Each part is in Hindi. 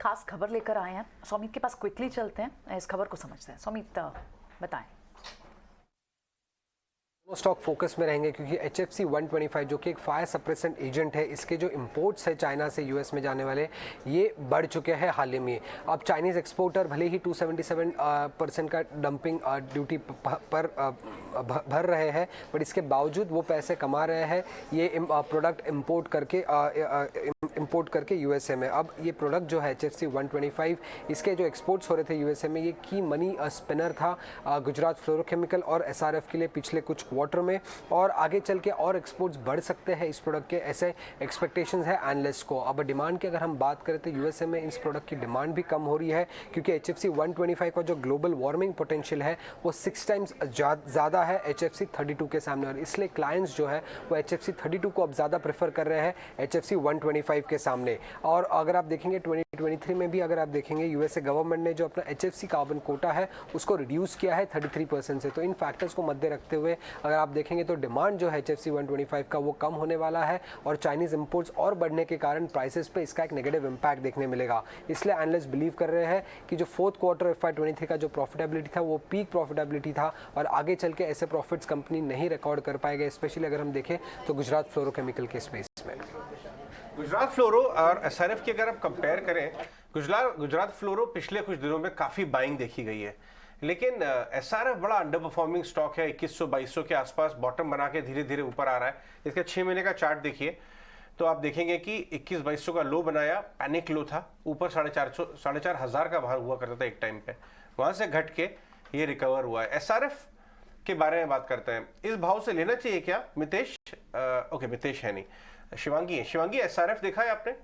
खास खबर लेकर आए हैं। सौमित के पास क्विकली चलते हैं, इस खबर को समझते हैं। सौमित बताएं। स्टॉक फोकस में रहेंगे क्योंकि HFC 125 जो कि एक फायर सप्रेसेंट एजेंट है, इसके जो इंपोर्ट्स है चाइना से यूएस में जाने वाले, ये बढ़ चुके हैं हाल ही में। अब चाइनीज़ एक्सपोर्टर भले ही 277% का डंपिंग ड्यूटी पर भर रहे हैं, बट इसके बावजूद वो पैसे कमा रहे हैं ये प्रोडक्ट इंपोर्ट करके यूएसए में। अब ये प्रोडक्ट जो है HFC 125, इसके जो एक्सपोर्ट्स हो रहे थे यूएसए में, ये की मनी स्पिनर था गुजरात फ्लोरोकेमिकल और SRF के लिए पिछले कुछ क्वार्टर में, और आगे चल के और एक्सपोर्ट्स बढ़ सकते हैं इस प्रोडक्ट के, ऐसे एक्सपेक्टेशंस है एनालिस्ट को। अब डिमांड की अगर हम बात करें तो यूएसए में इस प्रोडक्ट की डिमांड भी कम हो रही है क्योंकि HFC 125 का जो ग्लोबल वार्मिंग पोटेंशियल है वो 6 टाइम्स ज़्यादा है HFC 32 के सामने, और इसलिए क्लाइंट्स जो है वो HFC 32 को अब ज़्यादा प्रेफर कर रहे हैं HFC 125 के सामने। और अगर आप देखेंगे 2023 में भी अगर आप देखेंगे यूएसए गवर्नमेंट ने जो अपना HFC कार्बन कोटा है उसको रिड्यूस किया है 33% से। तो इन फैक्टर्स को मद्दे रखते हुए अगर आप देखेंगे तो डिमांड जो है HFC 125 का वो कम होने वाला है, और चाइनीज़ इंपोर्ट्स और बढ़ने के कारण प्राइसेस पे इसका एक नेगेटिव इम्पैक्ट देखने मिलेगा। इसलिए एनालिस्ट बिलीव कर रहे हैं कि जो फोर्थ क्वार्टर FY23 का जो प्रॉफिटेबिलिटी था वो पीक प्रॉफिटेबिलिटी था, और आगे चल के ऐसे प्रॉफिट्स कंपनी नहीं रिकॉर्ड कर पाएगा, स्पेशली अगर हम देखें तो गुजरात फ्लोरोकेमिकल के स्पेस में। गुजरात फ्लोरो और SRF की अगर आप कंपेयर करें, गुजरात फ्लोरो पिछले कुछ दिनों में काफ़ी बाइंग देखी गई है, लेकिन SRF बड़ा अंडर परफॉर्मिंग स्टॉक है। 2100-2200 के आसपास बॉटम बना के धीरे धीरे ऊपर आ रहा है। इसका 6 महीने का चार्ट देखिए तो आप देखेंगे कि 21-2200 का लो बनाया, पैनिक लो था, ऊपर 4,500 का भाव हुआ करता था एक टाइम पे, वहां से घट के ये रिकवर हुआ है। SRF के बारे में बात करते हैं, इस भाव से लेना चाहिए क्या मितेश? ओके, मितेश है नहीं, शिवांगी SRF देखा है आपने?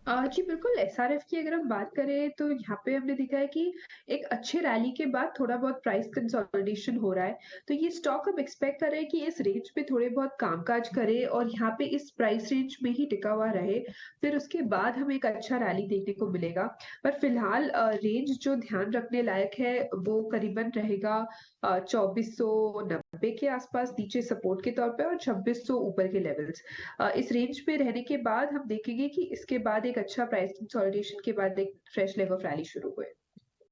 जी बिल्कुल, SRF की अगर हम बात करें तो यहाँ पे हमने देखा है कि एक अच्छे रैली के बाद थोड़ा बहुत प्राइस कंसोलिडेशन हो रहा है। तो ये स्टॉक हम एक्सपेक्ट कर रहे हैं कि इस रेंज पे थोड़े बहुत कामकाज करे और यहाँ पे इस प्राइस रेंज में ही टिका हुआ रहे। फिर उसके बाद हमें एक अच्छा रैली देखने को मिलेगा। पर फिलहाल रेंज जो ध्यान रखने लायक है वो करीबन रहेगा 2490 के आसपास नीचे सपोर्ट के तौर पे, और 2600 ऊपर के लेवल्स। इस रेंज पे रहने के बाद हम देखेंगे कि इसके बाद एक अच्छा प्राइस कंसोलिडेशन के बाद एक फ्रेश लेग ऑफ रैली शुरू हुए।